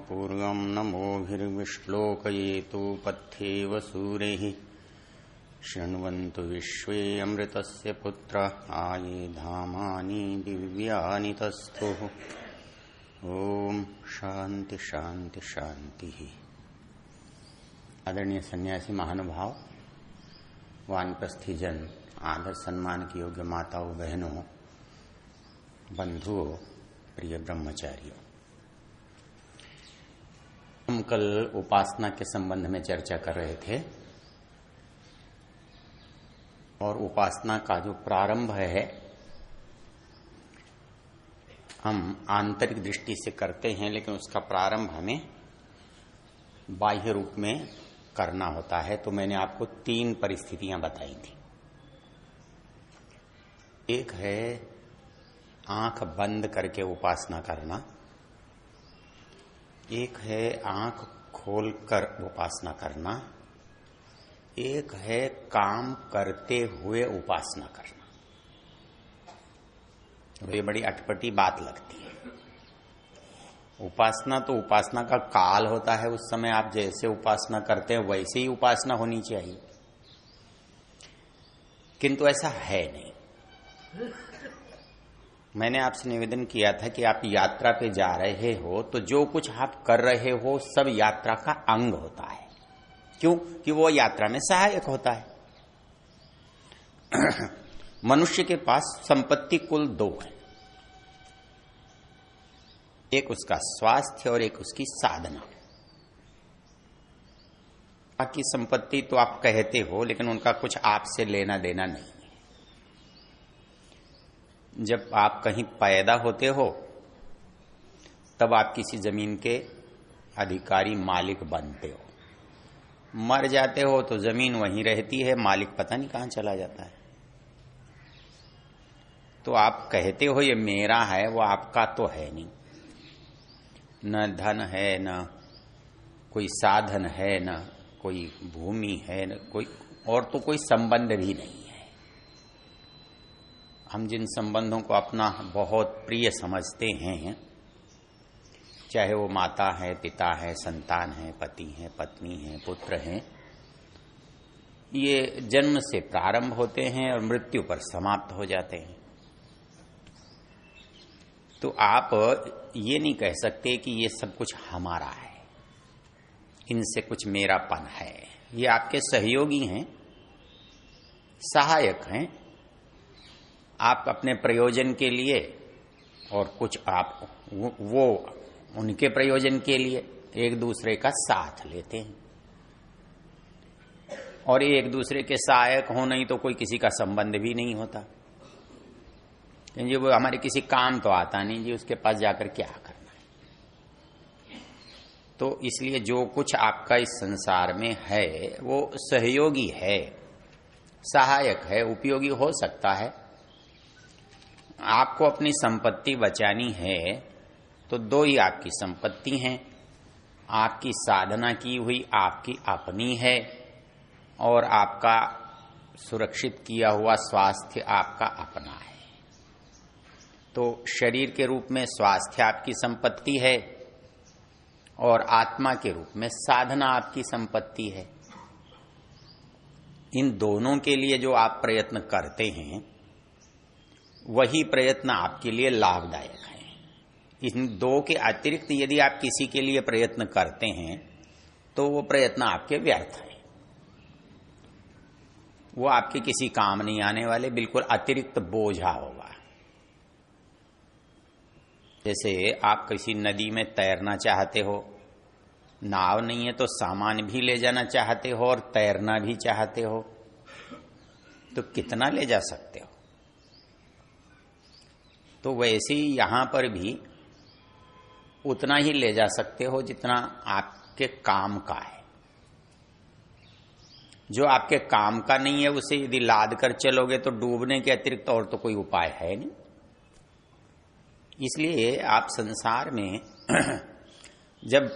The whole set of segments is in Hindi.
पूर्वं नमोभिर्विश्लोकयेतु पथ्येव सूरैः शृण्वन्तु विश्वे अमृतस्य पुत्र आये धामानि दिव्यानि तस्थुः। ओम शांति शांति शांति। आदरणीय सन्यासी महानुभाव, वानप्रस्थी जन, आदर सम्मान की योग्य माताओं, बहनों, बंधुओं, प्रिय ब्रह्मचारियों, हम कल उपासना के संबंध में चर्चा कर रहे थे और उपासना का जो प्रारंभ है हम आंतरिक दृष्टि से करते हैं, लेकिन उसका प्रारंभ हमें बाह्य रूप में करना होता है। तो मैंने आपको 3 परिस्थितियां बताई थी। एक है आंख बंद करके उपासना करना, एक है आंख खोलकर उपासना करना, एक है काम करते हुए उपासना करना। ये बड़ी अटपटी बात लगती है। उपासना तो उपासना का काल होता है, उस समय आप जैसे उपासना करते हैं वैसे ही उपासना होनी चाहिए, किंतु ऐसा है नहीं। मैंने आपसे निवेदन किया था कि आप यात्रा पे जा रहे हो तो जो कुछ आप कर रहे हो सब यात्रा का अंग होता है। क्यों? कि वो यात्रा में सहायक होता है। मनुष्य के पास संपत्ति कुल 2 है, एक उसका स्वास्थ्य और एक उसकी साधना। बाकी संपत्ति तो आप कहते हो, लेकिन उनका कुछ आपसे लेना देना नहीं है। जब आप कहीं पैदा होते हो तब आप किसी जमीन के अधिकारी मालिक बनते हो, मर जाते हो तो जमीन वहीं रहती है, मालिक पता नहीं कहां चला जाता है। तो आप कहते हो ये मेरा है, वो आपका तो है नहीं। न धन है, न कोई साधन है, न कोई भूमि है, न कोई और तो कोई संबंध भी नहीं है। हम जिन संबंधों को अपना बहुत प्रिय समझते हैं, चाहे वो माता है, पिता है, संतान है, पति है, पत्नी है, पुत्र हैं, ये जन्म से प्रारंभ होते हैं और मृत्यु पर समाप्त हो जाते हैं। तो आप ये नहीं कह सकते कि ये सब कुछ हमारा है, इनसे कुछ मेरापन है। ये आपके सहयोगी हैं, सहायक हैं, आप अपने प्रयोजन के लिए और कुछ आप वो उनके प्रयोजन के लिए एक दूसरे का साथ लेते हैं। और एक दूसरे के सहायक हो नहीं तो कोई किसी का संबंध भी नहीं होता, क्योंकि वो हमारे किसी काम तो आता नहीं जी, उसके पास जाकर क्या करना है। तो इसलिए जो कुछ आपका इस संसार में है वो सहयोगी है, सहायक है, उपयोगी हो सकता है। आपको अपनी संपत्ति बचानी है तो 2 ही आपकी संपत्ति हैं, आपकी साधना की हुई आपकी अपनी है और आपका सुरक्षित किया हुआ स्वास्थ्य आपका अपना है। तो शरीर के रूप में स्वास्थ्य आपकी संपत्ति है और आत्मा के रूप में साधना आपकी संपत्ति है। इन दोनों के लिए जो आप प्रयत्न करते हैं वही प्रयत्न आपके लिए लाभदायक है। इन 2 के अतिरिक्त यदि आप किसी के लिए प्रयत्न करते हैं तो वो प्रयत्न आपके व्यर्थ है, वो आपके किसी काम नहीं आने वाले, बिल्कुल अतिरिक्त बोझा होगा। जैसे आप किसी नदी में तैरना चाहते हो, नाव नहीं है तो सामान भी ले जाना चाहते हो और तैरना भी चाहते हो, तो कितना ले जा सकते हो? तो वैसे ही यहां पर भी उतना ही ले जा सकते हो जितना आपके काम का है। जो आपके काम का नहीं है उसे यदि लाद कर चलोगे तो डूबने के अतिरिक्त और तो कोई उपाय है नहीं। इसलिए आप संसार में जब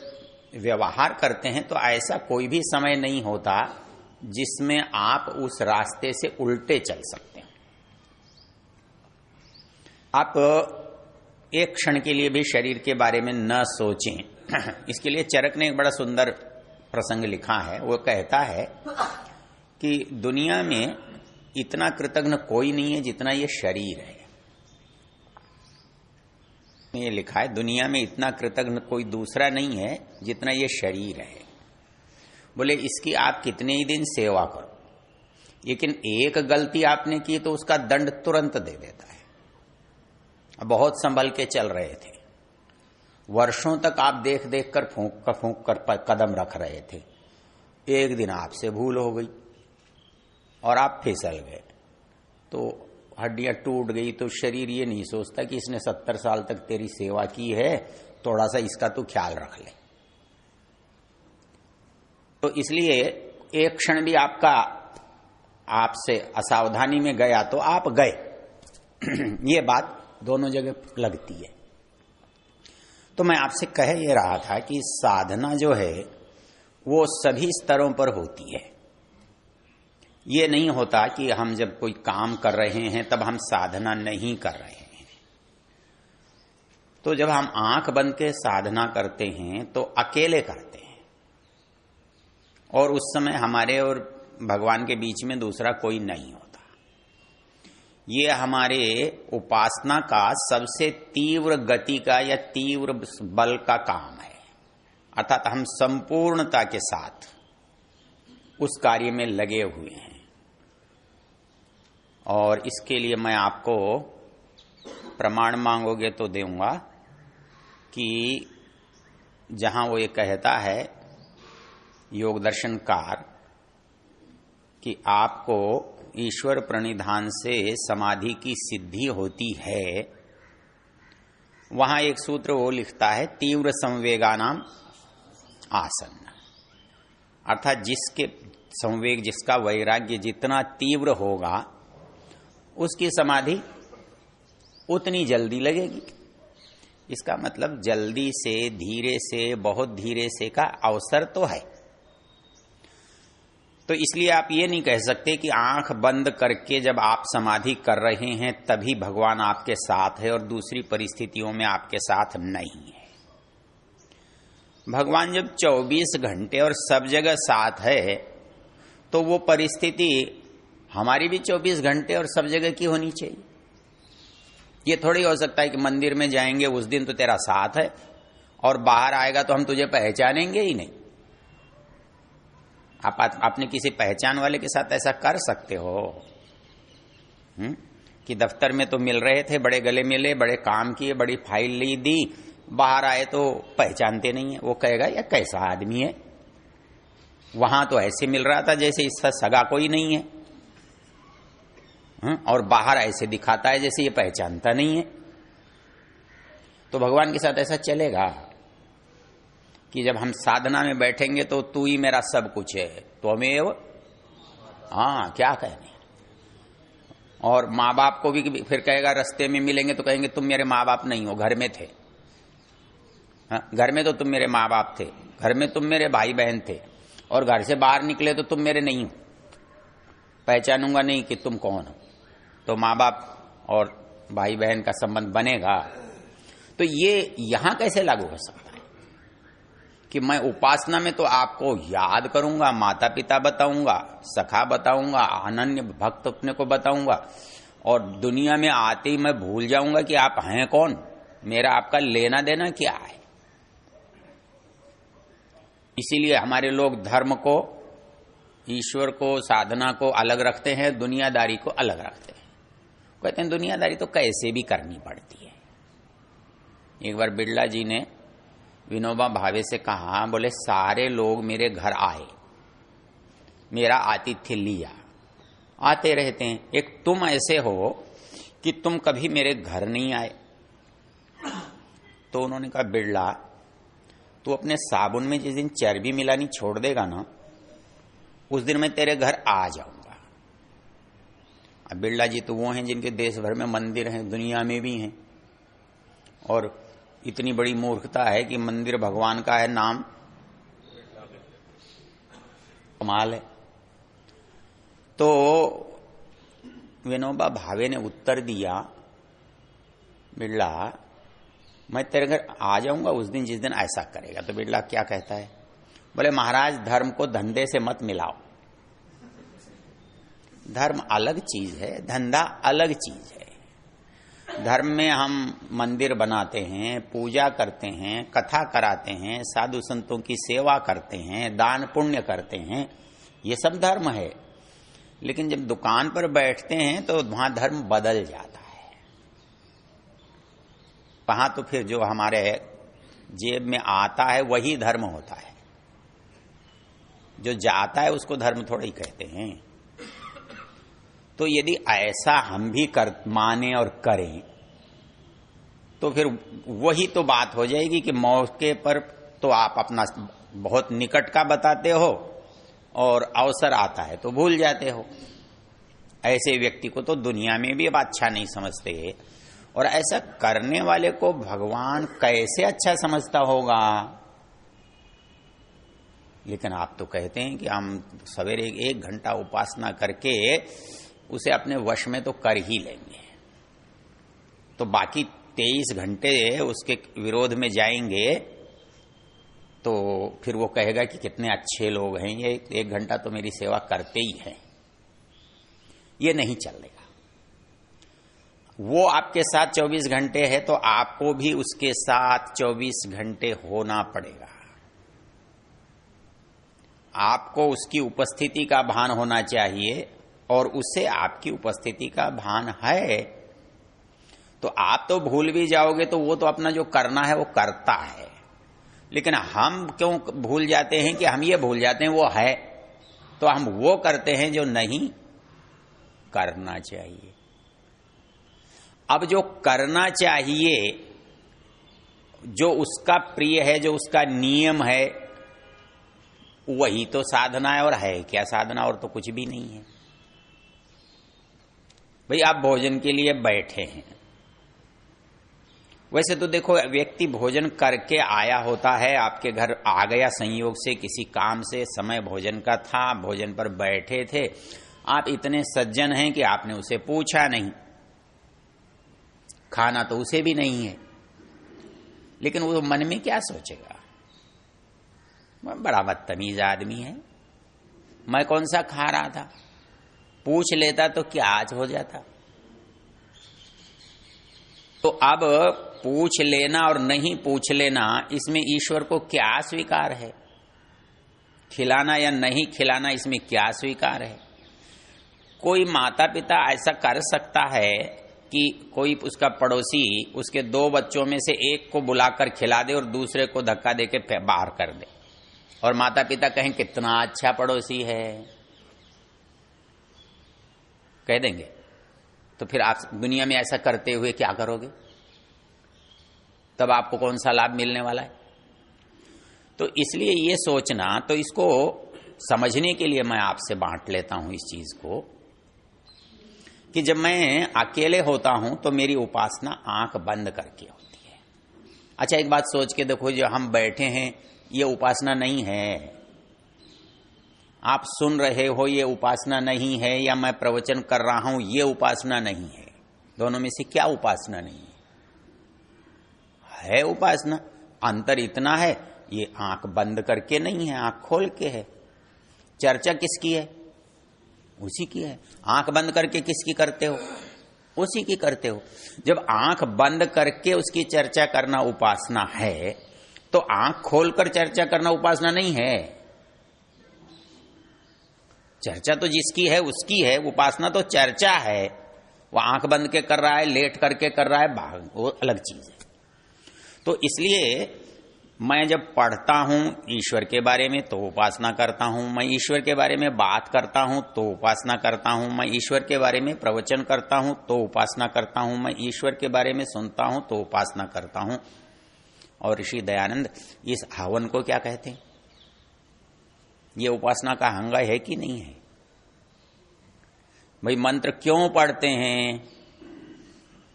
व्यवहार करते हैं तो ऐसा कोई भी समय नहीं होता जिसमें आप उस रास्ते से उल्टे चल सकते हैं। आप एक क्षण के लिए भी शरीर के बारे में न सोचें इसके लिए चरक ने एक बड़ा सुंदर प्रसंग लिखा है। वो कहता है कि दुनिया में इतना कृतज्ञ कोई नहीं है जितना ये शरीर है। ये लिखा है, दुनिया में इतना कृतज्ञ कोई दूसरा नहीं है जितना ये शरीर है। बोले इसकी आप कितने ही दिन सेवा करो, लेकिन एक गलती आपने की तो उसका दंड तुरंत दे देता है। बहुत संभल के चल रहे थे, वर्षों तक आप देख देख कर फूंक कर कदम रख रहे थे। एक दिन आपसे भूल हो गई और आप फिसल गए, तो हड्डियां टूट गई। तो शरीर ये नहीं सोचता कि इसने 70 साल तक तेरी सेवा की है, थोड़ा सा इसका तू ख्याल रख ले। तो इसलिए एक क्षण भी आपका आपसे असावधानी में गया तो आप गए। ये बात दोनों जगह लगती है। तो मैं आपसे कह ये रहा था कि साधना जो है वो सभी स्तरों पर होती है। ये नहीं होता कि हम जब कोई काम कर रहे हैं तब हम साधना नहीं कर रहे हैं। तो जब हम आंख बंद के साधना करते हैं तो अकेले करते हैं, और उस समय हमारे और भगवान के बीच में दूसरा कोई नहीं होता। ये हमारे उपासना का सबसे तीव्र गति का या तीव्र बल का काम है। अर्थात हम संपूर्णता के साथ उस कार्य में लगे हुए हैं। और इसके लिए मैं आपको प्रमाण मांगोगे तो दूंगा कि जहां वो ये कहता है योग दर्शनकार कि आपको ईश्वर प्रणिधान से समाधि की सिद्धि होती है, वहां एक सूत्र वो लिखता है तीव्र संवेगानाम आसन्न। अर्थात जिसके संवेग, जिसका वैराग्य जितना तीव्र होगा उसकी समाधि उतनी जल्दी लगेगी। इसका मतलब जल्दी से, धीरे से, बहुत धीरे से का अवसर तो है। तो इसलिए आप ये नहीं कह सकते कि आंख बंद करके जब आप समाधि कर रहे हैं तभी भगवान आपके साथ है और दूसरी परिस्थितियों में आपके साथ नहीं है। भगवान जब 24 घंटे और सब जगह साथ है तो वो परिस्थिति हमारी भी 24 घंटे और सब जगह की होनी चाहिए। ये थोड़ी हो सकता है कि मंदिर में जाएंगे उस दिन तो तेरा साथ है और बाहर आएगा तो हम तुझे पहचानेंगे ही नहीं। आप अपने किसी पहचान वाले के साथ ऐसा कर सकते हो कि दफ्तर में तो मिल रहे थे, बड़े गले मिले, बड़े काम किए, बड़ी फाइल ली दी, बाहर आए तो पहचानते नहीं है। वो कहेगा यह कैसा आदमी है। वहां तो ऐसे मिल रहा था जैसे इसका सगा कोई नहीं है, और बाहर ऐसे दिखाता है जैसे ये पहचानता नहीं है। तो भगवान के साथ ऐसा चलेगा कि जब हम साधना में बैठेंगे तो तू ही मेरा सब कुछ है, त्वमेव, हाँ क्या कहने। और माँ बाप को भी फिर कहेगा, रास्ते में मिलेंगे तो कहेंगे तुम मेरे माँ बाप नहीं हो, घर में थे। घर में तो तुम मेरे माँ बाप थे, घर में तुम मेरे भाई बहन थे, और घर से बाहर निकले तो तुम मेरे नहीं हो, पहचानूंगा नहीं कि तुम कौन हो। तो माँ बाप और भाई बहन का संबंध बनेगा। तो ये यहां कैसे लागू हो सकता है कि मैं उपासना में तो आपको याद करूंगा, माता पिता बताऊंगा, सखा बताऊंगा, अनन्य भक्त अपने को बताऊंगा, और दुनिया में आते ही मैं भूल जाऊंगा कि आप हैं कौन, मेरा आपका लेना देना क्या है। इसीलिए हमारे लोग धर्म को, ईश्वर को, साधना को अलग रखते हैं, दुनियादारी को अलग रखते हैं। कहते हैं दुनियादारी तो कैसे भी करनी पड़ती है। एक बार बिड़ला जी ने विनोबा भावे से कहा, बोले सारे लोग मेरे घर आए, मेरा आतिथ्य लिया, आते रहते हैं, एक तुम ऐसे हो कि तुम कभी मेरे घर नहीं आए। तो उन्होंने कहा, बिड़ला तू अपने साबुन में जिस दिन चर्बी मिलानी छोड़ देगा ना, उस दिन मैं तेरे घर आ जाऊंगा। अब बिड़ला जी तो वो हैं जिनके देश भर में मंदिर हैं, दुनिया में भी हैं, और इतनी बड़ी मूर्खता है कि मंदिर भगवान का है, नाम कमाल है। तो विनोबा भावे ने उत्तर दिया, बिड़ला मैं तेरे घर आ जाऊंगा उस दिन जिस दिन ऐसा करेगा। तो बिरला क्या कहता है, बोले महाराज धर्म को धंधे से मत मिलाओ। धर्म अलग चीज है, धंधा अलग चीज है। धर्म में हम मंदिर बनाते हैं, पूजा करते हैं, कथा कराते हैं, साधु संतों की सेवा करते हैं, दान पुण्य करते हैं, ये सब धर्म है। लेकिन जब दुकान पर बैठते हैं तो वहां धर्म बदल जाता है। वहां तो फिर जो हमारे जेब में आता है वही धर्म होता है, जो जाता है उसको धर्म थोड़ा ही कहते हैं। तो यदि ऐसा हम भी माने और करें तो फिर वही तो बात हो जाएगी कि मौके पर तो आप अपना बहुत निकट का बताते हो और अवसर आता है तो भूल जाते हो। ऐसे व्यक्ति को तो दुनिया में भी अब अच्छा नहीं समझते, और ऐसा करने वाले को भगवान कैसे अच्छा समझता होगा। लेकिन आप तो कहते हैं कि हम सवेरे 1 घंटा उपासना करके उसे अपने वश में तो कर ही लेंगे, तो बाकी 23 घंटे उसके विरोध में जाएंगे तो फिर वो कहेगा कि कितने अच्छे लोग हैं, ये 1 घंटा तो मेरी सेवा करते ही हैं। ये नहीं चलेगा। वो आपके साथ 24 घंटे है तो आपको भी उसके साथ 24 घंटे होना पड़ेगा। आपको उसकी उपस्थिति का भान होना चाहिए और उसे आपकी उपस्थिति का भान है। तो आप तो भूल भी जाओगे तो वो तो अपना जो करना है वो करता है, लेकिन हम क्यों भूल जाते हैं कि हम ये भूल जाते हैं वो है, तो हम वो करते हैं जो नहीं करना चाहिए। अब जो करना चाहिए, जो उसका प्रिय है, जो उसका नियम है, वही तो साधना है। और है क्या साधना? और तो कुछ भी नहीं है। भाई आप भोजन के लिए बैठे हैं, वैसे तो देखो व्यक्ति भोजन करके आया होता है, आपके घर आ गया संयोग से, किसी काम से, समय भोजन का था, भोजन पर बैठे थे, आप इतने सज्जन हैं कि आपने उसे पूछा नहीं, खाना तो उसे भी नहीं है, लेकिन वो मन में क्या सोचेगा, बड़ा बदतमीज आदमी है, मैं कौन सा खा रहा था, पूछ लेता तो क्या आज हो जाता। तो अब पूछ लेना और नहीं पूछ लेना, इसमें ईश्वर को क्या स्वीकार है? खिलाना या नहीं खिलाना, इसमें क्या स्वीकार है? कोई माता पिता ऐसा कर सकता है कि कोई उसका पड़ोसी उसके 2 बच्चों में से एक को बुलाकर खिला दे और दूसरे को धक्का देके बाहर कर दे, और माता पिता कहें कितना अच्छा पड़ोसी है, कह देंगे। तो फिर आप दुनिया में ऐसा करते हुए क्या करोगे? तब आपको कौन सा लाभ मिलने वाला है? तो इसलिए ये सोचना, तो इसको समझने के लिए मैं आपसे बांट लेता हूं इस चीज को कि जब मैं अकेले होता हूं तो मेरी उपासना आंख बंद करके होती है। अच्छा एक बात सोच के देखो, जो हम बैठे हैं ये उपासना नहीं है, आप सुन रहे हो ये उपासना नहीं है, या मैं प्रवचन कर रहा हूं ये उपासना नहीं है। दोनों में से क्या उपासना नहीं है? है उपासना। अंतर इतना है, ये आंख बंद करके नहीं है, आंख खोल के है। चर्चा किसकी है? उसी की है। आंख बंद करके किसकी करते हो? उसी की करते हो। जब आंख बंद करके उसकी चर्चा करना उपासना है, तो आंख खोलकर चर्चा करना उपासना नहीं है। चर्चा तो जिसकी है उसकी है, उपासना तो चर्चा है। वो आंख बंद के कर रहा है, लेट करके कर रहा है, वो अलग चीज है। तो इसलिए मैं जब पढ़ता हूं ईश्वर के बारे में तो उपासना करता हूं, मैं ईश्वर के बारे में बात करता हूं तो उपासना करता हूं, मैं ईश्वर के बारे में प्रवचन करता हूं तो उपासना करता हूं, मैं ईश्वर के बारे में सुनता हूं तो उपासना करता हूं। और ऋषि दयानंद इस हवन को क्या कहते हैं? ये उपासना का अंग है कि नहीं है? भाई मंत्र क्यों पढ़ते हैं?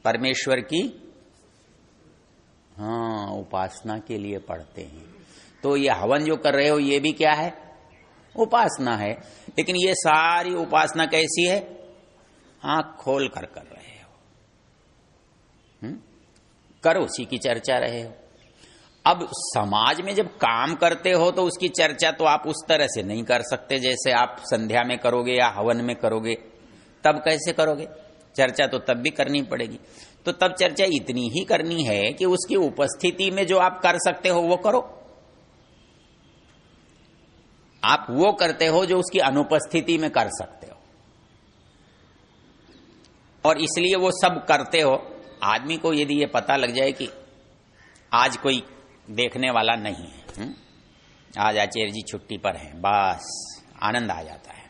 परमेश्वर की उपासना के लिए पढ़ते हैं। तो ये हवन जो कर रहे हो ये भी क्या है? उपासना है। लेकिन ये सारी उपासना कैसी है? आंख खोल कर रहे हो। करो, उसी की चर्चा रहे हो। अब समाज में जब काम करते हो तो उसकी चर्चा तो आप उस तरह से नहीं कर सकते जैसे आप संध्या में करोगे या हवन में करोगे। तब कैसे करोगे? चर्चा तो तब भी करनी पड़ेगी। तो तब चर्चा इतनी ही करनी है कि उसकी उपस्थिति में जो आप कर सकते हो वो करो। आप वो करते हो जो उसकी अनुपस्थिति में कर सकते हो, और इसलिए वो सब करते हो। आदमी को यदि ये पता लग जाए कि आज कोई देखने वाला नहीं है, आज आचार्य जी छुट्टी पर हैं, बस आनंद आ जाता है।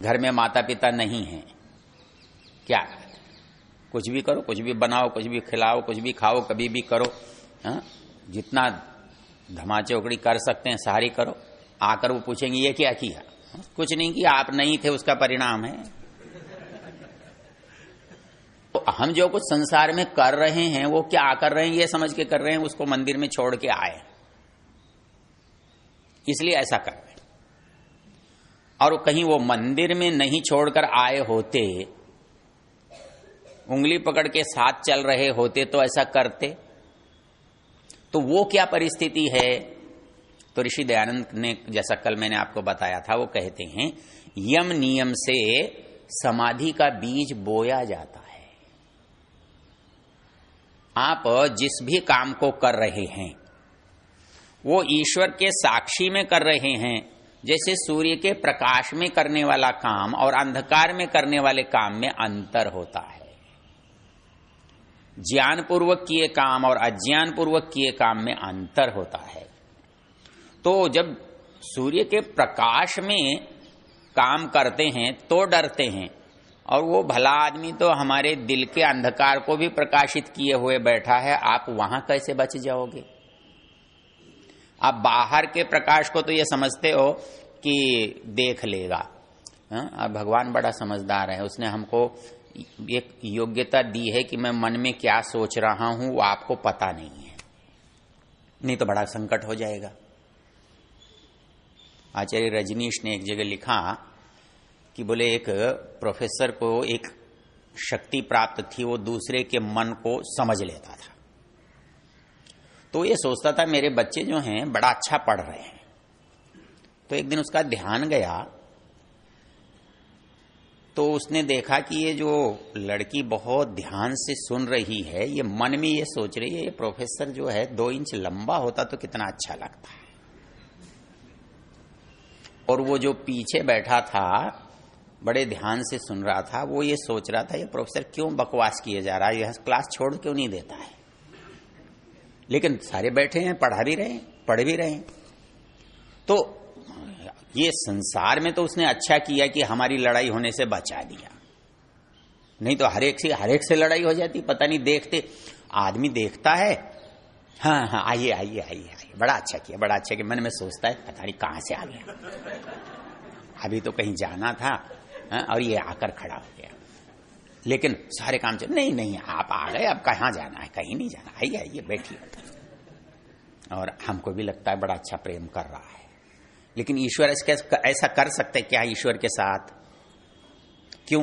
घर में माता पिता नहीं है, क्या कुछ भी करो, कुछ भी बनाओ, कुछ भी खिलाओ, कुछ भी खाओ, कभी भी करो, जितना धमा चौकड़ी कर सकते हैं सारी करो। आकर वो पूछेंगे ये क्या किया? कुछ नहीं किया, आप नहीं थे उसका परिणाम है। तो हम जो कुछ संसार में कर रहे हैं वो क्या कर रहे हैं ये समझ के कर रहे हैं, उसको मंदिर में छोड़ के आए, इसलिए ऐसा कर रहे हैं। और कहीं वो मंदिर में नहीं छोड़कर आए होते, उंगली पकड़ के साथ चल रहे होते तो ऐसा करते? तो वो क्या परिस्थिति है? तो ऋषि दयानंद ने, जैसा कल मैंने आपको बताया था, वो कहते हैं यम नियम से समाधि का बीज बोया जाता है। आप जिस भी काम को कर रहे हैं वो ईश्वर के साक्षी में कर रहे हैं। जैसे सूर्य के प्रकाश में करने वाला काम और अंधकार में करने वाले काम में अंतर होता है। ज्ञान पूर्वक किए काम और अज्ञान पूर्वक किए काम में अंतर होता है। तो जब सूर्य के प्रकाश में काम करते हैं तो डरते हैं, और वो भला आदमी तो हमारे दिल के अंधकार को भी प्रकाशित किए हुए बैठा है, आप वहां कैसे बच जाओगे? आप बाहर के प्रकाश को तो ये समझते हो कि देख लेगा। अब भगवान बड़ा समझदार है, उसने हमको एक योग्यता दी है कि मैं मन में क्या सोच रहा हूं वो आपको पता नहीं है, नहीं तो बड़ा संकट हो जाएगा। आचार्य रजनीश ने एक जगह लिखा कि बोले एक प्रोफेसर को एक शक्ति प्राप्त थी, वो दूसरे के मन को समझ लेता था। तो ये सोचता था मेरे बच्चे जो हैं बड़ा अच्छा पढ़ रहे हैं। तो एक दिन उसका ध्यान गया तो उसने देखा कि ये जो लड़की बहुत ध्यान से सुन रही है, ये मन में ये सोच रही है ये प्रोफेसर जो है 2 इंच लंबा होता तो कितना अच्छा लगता है। और वो जो पीछे बैठा था बड़े ध्यान से सुन रहा था, वो ये सोच रहा था ये प्रोफेसर क्यों बकवास किए जा रहा है, यह क्लास छोड़ क्यों नहीं देता है। लेकिन सारे बैठे हैं, पढ़ा भी रहे हैं, पढ़ भी रहे हैं। तो ये संसार में तो उसने अच्छा किया कि हमारी लड़ाई होने से बचा दिया, नहीं तो हर एक से लड़ाई हो जाती। पता नहीं देखते आदमी देखता है, हाँ आइए आइए आइए आइए, बड़ा अच्छा किया, बड़ा अच्छा किया। मन में सोचता है पता नहीं कहां से आ गया, अभी तो कहीं जाना था और ये आकर खड़ा हो गया। लेकिन सारे काम चल, नहीं आप आ गए, अब कहां जाना है, कहीं नहीं जाना, आइए आइए बैठिए। और हमको भी लगता है बड़ा अच्छा प्रेम कर रहा है। लेकिन ईश्वर ऐसा कर सकते क्या ईश्वर के साथ? क्यों?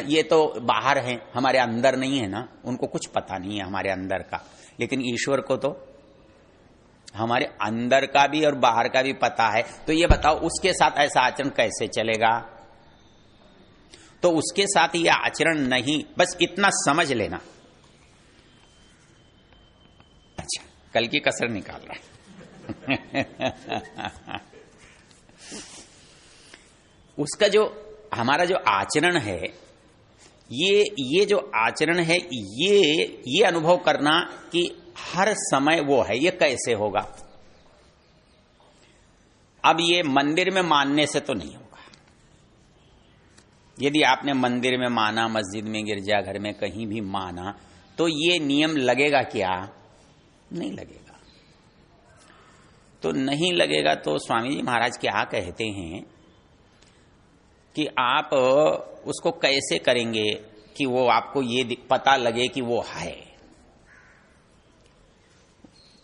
ये तो बाहर हैं, हमारे अंदर नहीं है ना, उनको कुछ पता नहीं है हमारे अंदर का। लेकिन ईश्वर को तो हमारे अंदर का भी और बाहर का भी पता है। तो ये बताओ उसके साथ ऐसा आचरण कैसे चलेगा? तो उसके साथ ये आचरण नहीं, बस इतना समझ लेना। अच्छा, कल की कसर निकाल रहा है। उसका जो हमारा जो आचरण है, ये जो आचरण है, ये अनुभव करना कि हर समय वो है, ये कैसे होगा? अब ये मंदिर में मानने से तो नहीं होगा। यदि आपने मंदिर में माना, मस्जिद में, गिरजाघर में कहीं भी माना, तो ये नियम लगेगा क्या? नहीं लगेगा। तो नहीं लगेगा तो स्वामी जी महाराज क्या कहते हैं कि आप उसको कैसे करेंगे कि वो आपको ये पता लगे कि वो है।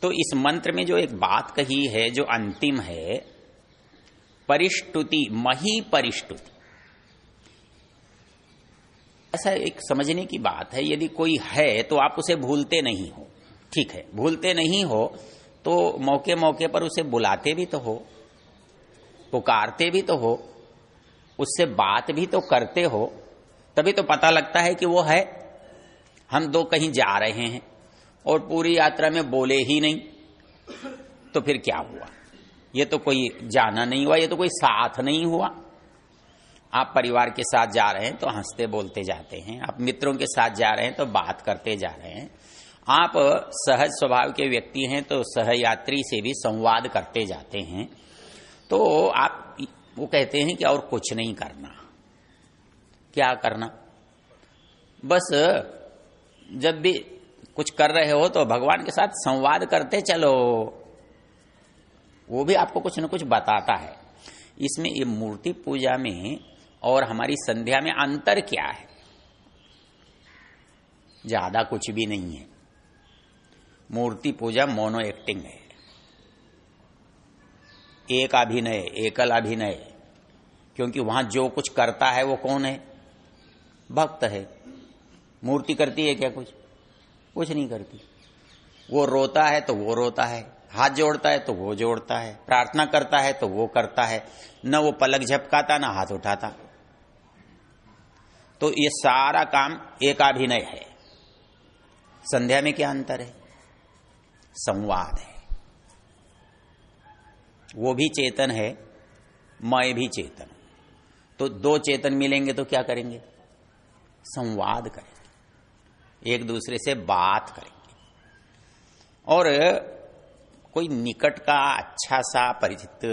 तो इस मंत्र में जो एक बात कही है जो अंतिम है, परिष्टुति, मही परिष्टुति। ऐसा एक समझने की बात है, यदि कोई है तो आप उसे भूलते नहीं हो, ठीक है, भूलते नहीं हो तो मौके मौके पर उसे बुलाते भी तो हो, पुकारते भी तो हो, उससे बात भी तो करते हो, तभी तो पता लगता है कि वो है। हम दो कहीं जा रहे हैं और पूरी यात्रा में बोले ही नहीं, तो फिर क्या हुआ? ये तो कोई जाना नहीं हुआ, ये तो कोई साथ नहीं हुआ। आप परिवार के साथ जा रहे हैं तो हंसते बोलते जाते हैं, आप मित्रों के साथ जा रहे हैं तो बात करते जा रहे हैं, आप सहज स्वभाव के व्यक्ति हैं तो सहयात्री से भी संवाद करते जाते हैं। तो आप वो कहते हैं कि और कुछ नहीं करना। क्या करना? बस जब भी कुछ कर रहे हो तो भगवान के साथ संवाद करते चलो, वो भी आपको कुछ न कुछ बताता है। इसमें ये मूर्ति पूजा में और हमारी संध्या में अंतर क्या है? ज्यादा कुछ भी नहीं है। मूर्ति पूजा मोनो एक्टिंग है, एक अभिनय, एकल अभिनय, क्योंकि वहां जो कुछ करता है वो कौन है? भक्त है। मूर्ति करती है क्या? कुछ नहीं करती। वो रोता है तो वो रोता है, हाथ जोड़ता है तो वो जोड़ता है, प्रार्थना करता है तो वो करता है, न वो पलक झपकाता न हाथ उठाता। तो ये सारा काम एकाभिनय है। संध्या में क्या अंतर है? संवाद है। वो भी चेतन है, मैं भी चेतन। तो दो चेतन मिलेंगे तो क्या करेंगे? संवाद करेंगे, एक दूसरे से बात करेंगे। और कोई निकट का अच्छा सा परिचित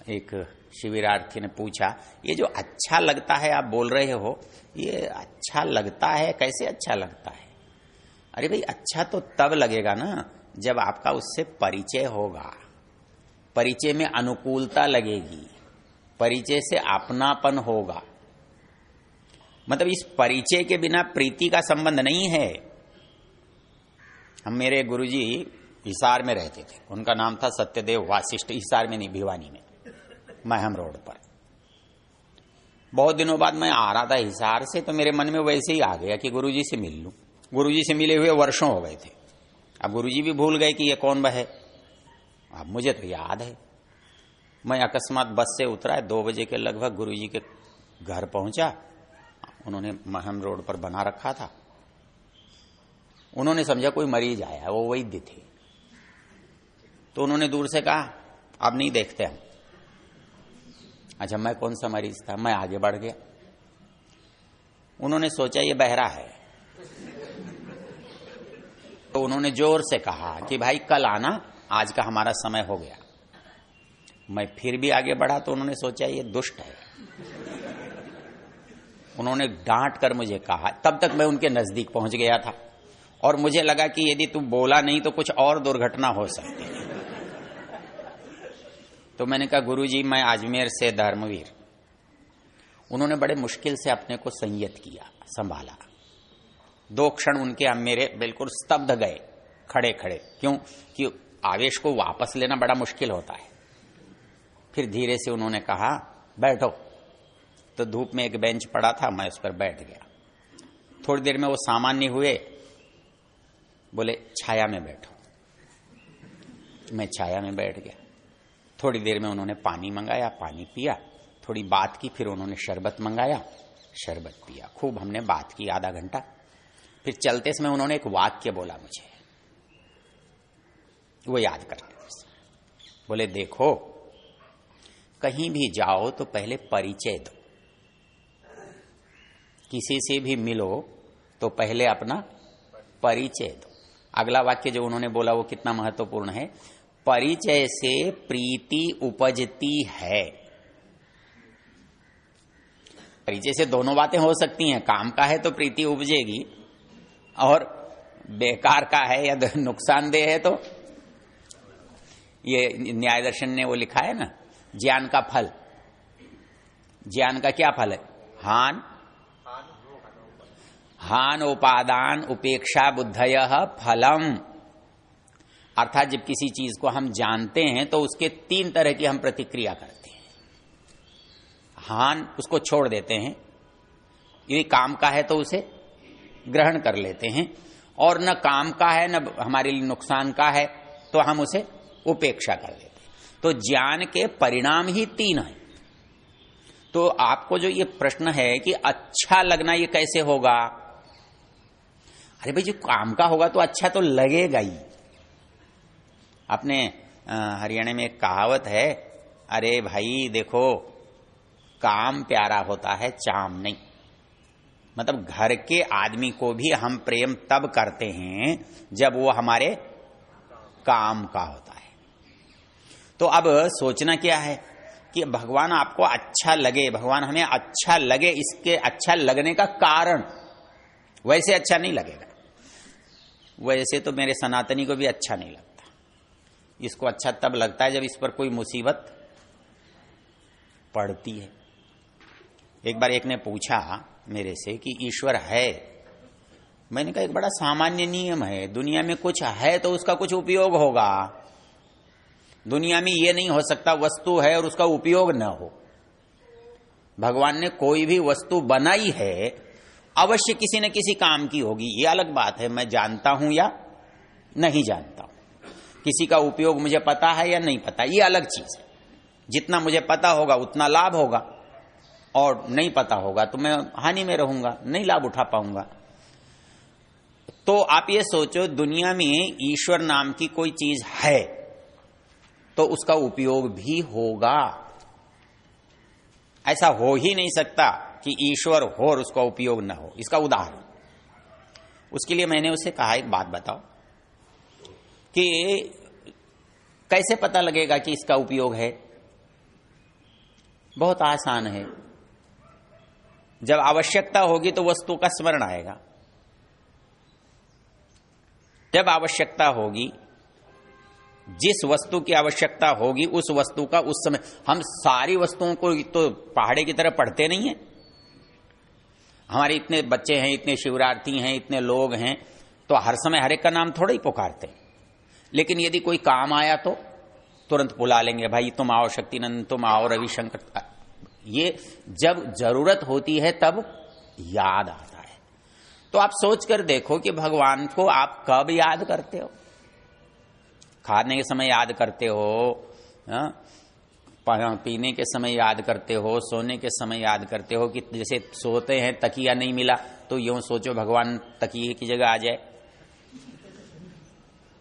एक शिविरार्थी ने पूछा, ये जो अच्छा लगता है आप बोल रहे हो, ये अच्छा लगता है, कैसे अच्छा लगता है? अरे भाई, अच्छा तो तब लगेगा ना जब आपका उससे परिचय होगा, परिचय में अनुकूलता लगेगी, परिचय से अपनापन होगा। मतलब इस परिचय के बिना प्रीति का संबंध नहीं है। हम, मेरे गुरुजी हिसार में रहते थे, उनका नाम था सत्यदेव वासिष्ठ, हिसार में नहीं, भिवानी में, महम रोड पर। बहुत दिनों बाद मैं आ रहा था हिसार से, तो मेरे मन में वैसे ही आ गया कि गुरुजी से मिल लूं। गुरुजी से मिले हुए वर्षों हो गए थे। अब गुरुजी भी भूल गए कि ये कौन है। अब मुझे तो याद है। मैं अकस्मात बस से उतरा, 2 बजे के लगभग गुरुजी के घर पहुंचा। उन्होंने महम रोड पर बना रखा था। उन्होंने समझा कोई मरीज आया, वो वैद्य थे, तो उन्होंने दूर से कहा अब नहीं देखते हम। अच्छा, मैं कौन सा मरीज था? मैं आगे बढ़ गया। उन्होंने सोचा ये बहरा है, तो उन्होंने जोर से कहा कि भाई कल आना, आज का हमारा समय हो गया। मैं फिर भी आगे बढ़ा तो उन्होंने सोचा ये दुष्ट है। उन्होंने डांट कर मुझे कहा, तब तक मैं उनके नजदीक पहुंच गया था और मुझे लगा कि यदि तू बोला नहीं तो कुछ और दुर्घटना हो सकती है। तो मैंने कहा गुरुजी, मैं अजमेर से धर्मवीर। उन्होंने बड़े मुश्किल से अपने को संयत किया, संभाला। 2 क्षण उनके मेरे बिल्कुल स्तब्ध गए, खड़े खड़े। क्यों? कि आवेश को वापस लेना बड़ा मुश्किल होता है। फिर धीरे से उन्होंने कहा बैठो। तो धूप में एक बेंच पड़ा था, मैं उस पर बैठ गया। थोड़ी देर में वो सामान्य हुए, बोले छाया में बैठो। मैं छाया में बैठ गया। थोड़ी देर में उन्होंने पानी मंगाया, पानी पिया, थोड़ी बात की, फिर उन्होंने शरबत मंगाया, शरबत पिया। खूब हमने बात की, आधा घंटा। फिर चलते समय उन्होंने एक वाक्य बोला मुझे, वो याद करके। बोले देखो, कहीं भी जाओ तो पहले परिचय दो, किसी से भी मिलो तो पहले अपना परिचय दो। अगला वाक्य जो उन्होंने बोला वो कितना महत्वपूर्ण है, परिचय से प्रीति उपजती है। परिचय से दोनों बातें हो सकती हैं, काम का है तो प्रीति उपजेगी, और बेकार का है या नुकसानदेह है तो, ये न्याय दर्शन ने वो लिखा है ना, ज्ञान का फल। ज्ञान का क्या फल है? हान उपादान उपेक्षा बुद्धय फलम। अर्थात जब किसी चीज को हम जानते हैं तो उसके 3 तरह की हम प्रतिक्रिया करते हैं। हान, उसको छोड़ देते हैं, यदि काम का है तो उसे ग्रहण कर लेते हैं, और न काम का है न हमारे लिए नुकसान का है तो हम उसे उपेक्षा कर देते हैं। तो ज्ञान के परिणाम ही 3 हैं। तो आपको जो ये प्रश्न है कि अच्छा लगना ये कैसे होगा, अरे भाई जो काम का होगा तो अच्छा तो लगेगा ही। अपने हरियाणा में एक कहावत है, अरे भाई देखो काम प्यारा होता है चाम नहीं। मतलब घर के आदमी को भी हम प्रेम तब करते हैं जब वो हमारे काम का होता है। तो अब सोचना क्या है कि भगवान आपको अच्छा लगे, भगवान हमें अच्छा लगे, इसके अच्छा लगने का कारण, वैसे अच्छा नहीं लगेगा। वैसे तो मेरे सनातनी को भी अच्छा नहीं लगता। इसको अच्छा तब लगता है जब इस पर कोई मुसीबत पड़ती है। एक बार एक ने पूछा मेरे से कि ईश्वर है। मैंने कहा एक बड़ा सामान्य नियम है, दुनिया में कुछ है तो उसका कुछ उपयोग होगा। दुनिया में ये नहीं हो सकता वस्तु है और उसका उपयोग न हो। भगवान ने कोई भी वस्तु बनाई है अवश्य किसी न किसी काम की होगी, ये अलग बात है मैं जानता हूं या नहीं जानता हूं। किसी का उपयोग मुझे पता है या नहीं पता, ये अलग चीज है। जितना मुझे पता होगा उतना लाभ होगा, और नहीं पता होगा तो मैं हानि में रहूंगा, नहीं लाभ उठा पाऊंगा। तो आप ये सोचो दुनिया में ईश्वर नाम की कोई चीज है तो उसका उपयोग भी होगा। ऐसा हो ही नहीं सकता कि ईश्वर हो और उसका उपयोग न हो। इसका उदाहरण, उसके लिए मैंने उसे कहा एक बात बताओ कि कैसे पता लगेगा कि इसका उपयोग है। बहुत आसान है, जब आवश्यकता होगी तो वस्तु का स्मरण आएगा। जब आवश्यकता होगी, जिस वस्तु की आवश्यकता होगी उस वस्तु का उस समय, हम सारी वस्तुओं को तो पहाड़े की तरह पढ़ते नहीं है। हमारे इतने बच्चे हैं, इतने शिवरार्थी हैं, इतने लोग हैं, तो हर समय हर एक का नाम थोड़ा ही पुकारते हैं। लेकिन यदि कोई काम आया तो तुरंत बुला लेंगे, भाई तुम आओ शक्तिनंद, तुम आओ रविशंकर। ये जब जरूरत होती है तब याद आता है। तो आप सोच कर देखो कि भगवान को आप कब याद करते हो। खाने के समय याद करते हो, पीने के समय याद करते हो, सोने के समय याद करते हो। कि जैसे सोते हैं तकिया नहीं मिला तो यूं सोचो भगवान तकिए की जगह आ जाए।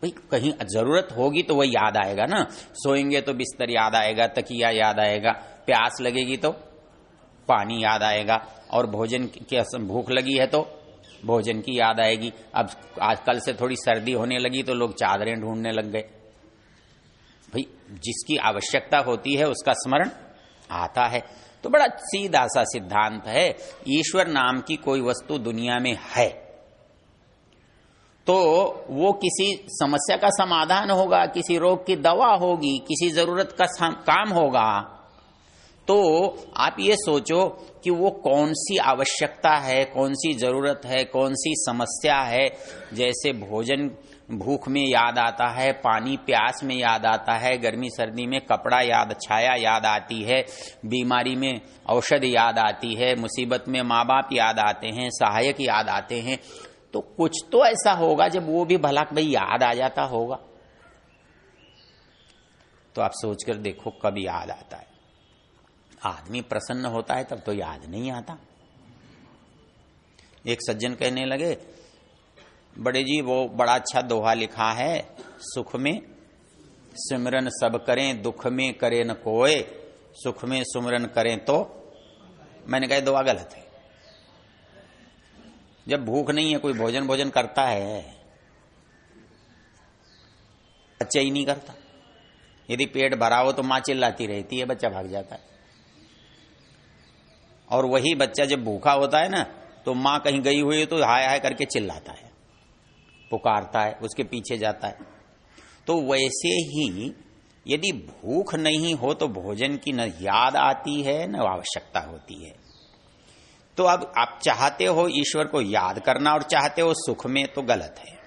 भाई कहीं जरूरत होगी तो वही याद आएगा ना। सोएंगे तो बिस्तर याद आएगा, तकिया याद आएगा, प्यास लगेगी तो पानी याद आएगा, और भोजन की भूख लगी है तो भोजन की याद आएगी। अब आजकल से थोड़ी सर्दी होने लगी तो लोग चादरें ढूंढने लग गए। भाई जिसकी आवश्यकता होती है उसका स्मरण आता है। तो बड़ा सीधा सा सिद्धांत है, ईश्वर नाम की कोई वस्तु दुनिया में है तो वो किसी समस्या का समाधान होगा, किसी रोग की दवा होगी, किसी जरूरत का काम होगा। तो आप ये सोचो कि वो कौन सी आवश्यकता है, कौन सी जरूरत है, कौन सी समस्या है। जैसे भोजन भूख में याद आता है, पानी प्यास में याद आता है, गर्मी सर्दी में कपड़ा याद, छाया याद आती है, बीमारी में औषध याद आती है, मुसीबत में माँ बाप याद आते हैं, सहायक याद आते हैं। तो कुछ तो ऐसा होगा जब वो भी भला भाई याद आ जाता होगा। तो आप सोचकर देखो कब याद आता है। आदमी प्रसन्न होता है तब तो याद नहीं आता। एक सज्जन कहने लगे, बड़े जी वो बड़ा अच्छा दोहा लिखा है, सुख में सिमरन सब करें, दुख में करे न कोय, सुख में सुमरन करें तो। मैंने कहा दोहा गलत है। जब भूख नहीं है कोई भोजन करता है? बच्चा ही नहीं करता। यदि पेट भरा हो तो मां चिल्लाती रहती है, बच्चा भाग जाता है। और वही बच्चा जब भूखा होता है ना तो मां कहीं गई हुई है तो हाय हाय करके चिल्लाता है, पुकारता है, उसके पीछे जाता है। तो वैसे ही यदि भूख नहीं हो तो भोजन की न याद आती है न आवश्यकता होती है। तो अब आप चाहते हो ईश्वर को याद करना और चाहते हो सुख में, तो गलत है।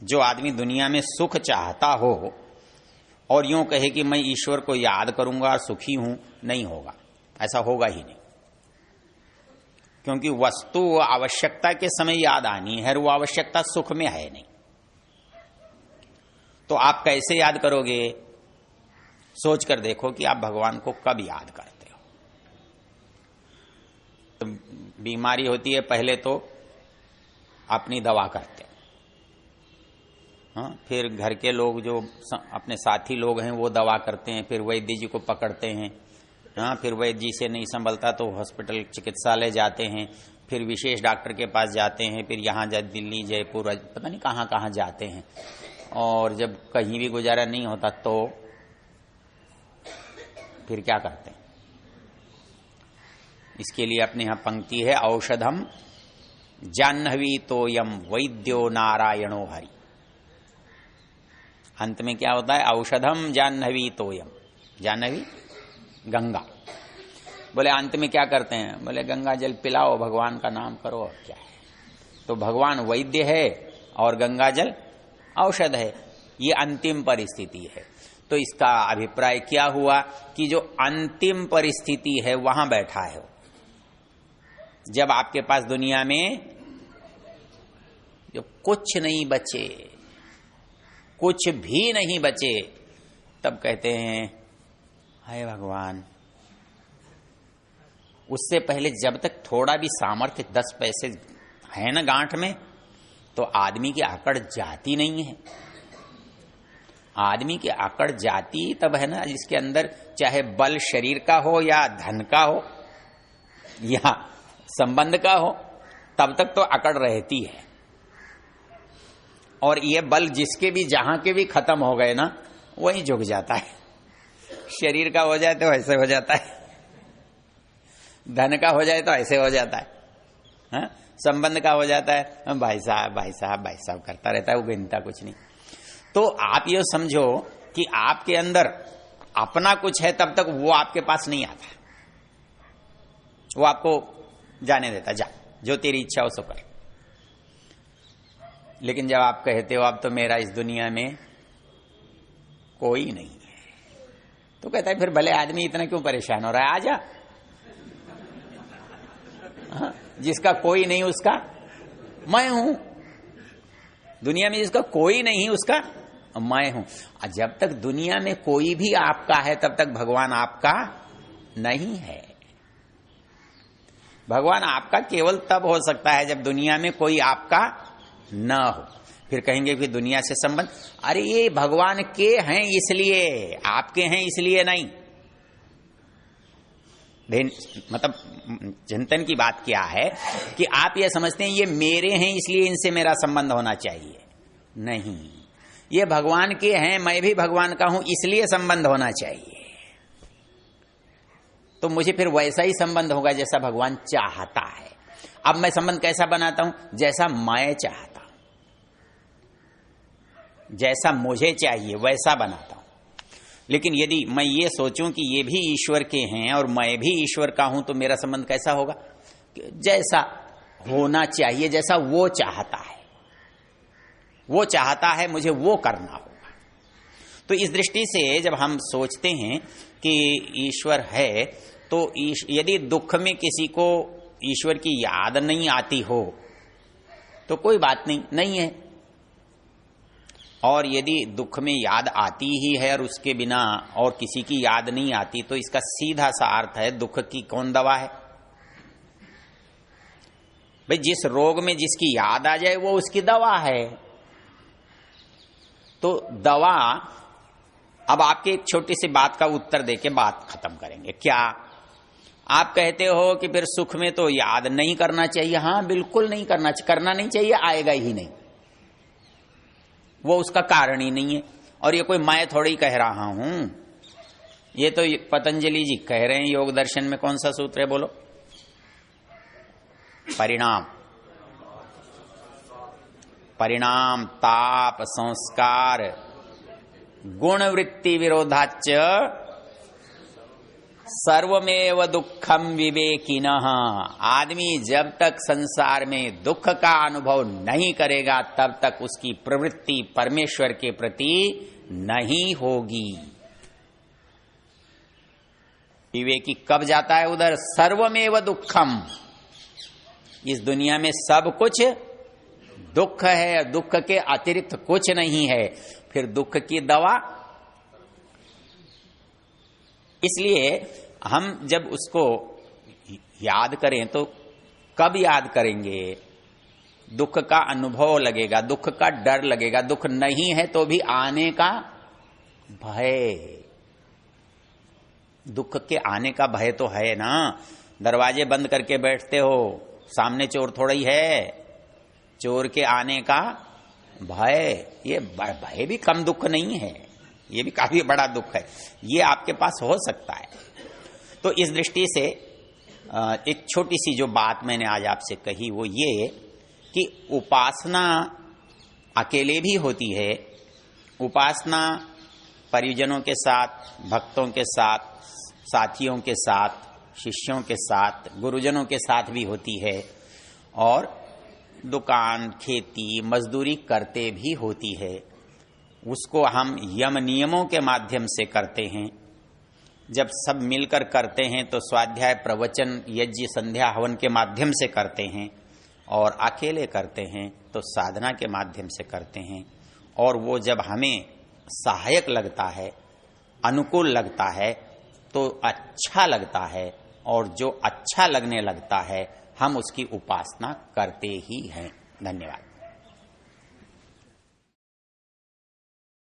जो आदमी दुनिया में सुख चाहता हो और यूं कहे कि मैं ईश्वर को याद करूंगा और सुखी हूं, नहीं होगा, ऐसा होगा ही नहीं। क्योंकि वस्तु आवश्यकता के समय याद आनी है, वो आवश्यकता सुख में है नहीं। तो आप कैसे याद करोगे? सोच कर देखो कि आप भगवान को कब याद करते हो। तो बीमारी होती है, पहले तो अपनी दवा करते हैं, हाँ, फिर घर के लोग जो अपने साथी लोग हैं वो दवा करते हैं, फिर वैद्य जी को पकड़ते हैं, हाँ, फिर वैद्य जी से नहीं संभलता तो हॉस्पिटल चिकित्सालय जाते हैं, फिर विशेष डॉक्टर के पास जाते हैं, फिर यहाँ दिल्ली जयपुर पता नहीं कहाँ कहाँ जाते हैं, और जब कहीं भी गुजारा नहीं होता तो फिर क्या करते हैं? इसके लिए अपने यहां पंक्ति है, औषधम जाह्नवी तोयम वैद्यो नारायणो हरि। अंत में क्या होता है? औषधम जाह्नवी तोयम, जाह्नवी गंगा। बोले अंत में क्या करते हैं? बोले गंगा जल पिलाओ, भगवान का नाम करो, और क्या है। तो भगवान वैद्य है और गंगा जल औषध है, ये अंतिम परिस्थिति है। तो इसका अभिप्राय क्या हुआ कि जो अंतिम परिस्थिति है वहां बैठा है। जब आपके पास दुनिया में जो कुछ नहीं बचे, कुछ भी नहीं बचे, तब कहते हैं हाय भगवान। उससे पहले जब तक थोड़ा भी सामर्थ्य 10 पैसे है ना गांठ में, तो आदमी की आकड़ जाती नहीं है। आदमी की आकड़ जाती तब है ना जिसके अंदर चाहे बल शरीर का हो या धन का हो या संबंध का हो, तब तक तो अकड़ रहती है। और ये बल जिसके भी जहां के भी खत्म हो गए ना, वही झुक जाता है। शरीर का हो जाए तो ऐसे हो जाता है, धन का हो जाए तो ऐसे हो जाता है, हाँ? संबंध का हो जाता है, भाई साहब भाई साहब भाई साहब करता रहता है, वो गिनता कुछ नहीं। तो आप ये समझो कि आपके अंदर अपना कुछ है, तब तक वो आपके पास नहीं आता, वो आपको जाने देता, जा जो तेरी इच्छा हो सो कर। लेकिन जब आप कहते हो अब तो मेरा इस दुनिया में कोई नहीं है, तो कहता है फिर भले आदमी इतना क्यों परेशान हो रहा है, आजा। हाँ, जिसका कोई नहीं उसका मैं हूं, दुनिया में जिसका कोई नहीं उसका मैं हूं। जब तक दुनिया में कोई भी आपका है तब तक भगवान आपका नहीं है। भगवान आपका केवल तब हो सकता है जब दुनिया में कोई आपका न हो। फिर कहेंगे कि दुनिया से संबंध, अरे ये भगवान के हैं इसलिए, आपके हैं इसलिए नहीं। मतलब चिंतन की बात क्या है कि आप ये समझते हैं ये मेरे हैं इसलिए इनसे मेरा संबंध होना चाहिए, नहीं। ये भगवान के हैं, मैं भी भगवान का हूं इसलिए संबंध होना चाहिए। तो मुझे फिर वैसा ही संबंध होगा जैसा भगवान चाहता है। अब मैं संबंध कैसा बनाता हूं? जैसा मैं चाहता हूं, जैसा मुझे चाहिए वैसा बनाता हूं। लेकिन यदि मैं ये सोचूं कि ये भी ईश्वर के हैं और मैं भी ईश्वर का हूं, तो मेरा संबंध कैसा होगा? जैसा होना चाहिए, जैसा वो चाहता है, वो चाहता है मुझे वो करना होगा। तो इस दृष्टि से जब हम सोचते हैं कि ईश्वर है, तो यदि दुख में किसी को ईश्वर की याद नहीं आती हो तो कोई बात नहीं है। और यदि दुख में याद आती ही है और उसके बिना और किसी की याद नहीं आती, तो इसका सीधा सा अर्थ है दुख की कौन दवा है? भाई जिस रोग में जिसकी याद आ जाए वो उसकी दवा है। तो दवा, अब आपके एक छोटी सी बात का उत्तर देके बात खत्म करेंगे। क्या आप कहते हो कि फिर सुख में तो याद नहीं करना चाहिए? हाँ, बिल्कुल नहीं करना नहीं चाहिए, आएगा ही नहीं, वो उसका कारण ही नहीं है। और ये कोई मैं थोड़ी कह रहा हूं, ये तो पतंजलि जी कह रहे हैं। योग दर्शन में कौन सा सूत्र है बोलो? परिणाम ताप संस्कार गुण वृत्ति विरोधाच सर्वमेव दुखम विवेकिनः। आदमी जब तक संसार में दुख का अनुभव नहीं करेगा तब तक उसकी प्रवृत्ति परमेश्वर के प्रति नहीं होगी। विवेकी कब जाता है उधर? सर्वमेव दुखम, इस दुनिया में सब कुछ दुख है, दुख के अतिरिक्त कुछ नहीं है। फिर दुख की दवा, इसलिए हम जब उसको याद करें तो कब याद करेंगे? दुख का अनुभव लगेगा, दुख का डर लगेगा। दुख नहीं है तो भी आने का भय, दुख के आने का भय तो है ना। दरवाजे बंद करके बैठते हो, सामने चोर थोड़ा ही है, चोर के आने का भय, ये भय भी कम दुख नहीं है, ये भी काफी बड़ा दुख है, ये आपके पास हो सकता है। तो इस दृष्टि से एक छोटी सी जो बात मैंने आज आपसे कही वो ये कि उपासना अकेले भी होती है, उपासना परिजनों के साथ, भक्तों के साथ, साथियों के साथ, शिष्यों के साथ, गुरुजनों के साथ भी होती है, और दुकान, खेती, मजदूरी करते भी होती है। उसको हम यम नियमों के माध्यम से करते हैं। जब सब मिलकर करते हैं तो स्वाध्याय, प्रवचन, यज्ञ, संध्या, हवन के माध्यम से करते हैं, और अकेले करते हैं तो साधना के माध्यम से करते हैं। और वो जब हमें सहायक लगता है, अनुकूल लगता है, तो अच्छा लगता है, और जो अच्छा लगने लगता है हम उसकी उपासना करते ही हैं। धन्यवाद।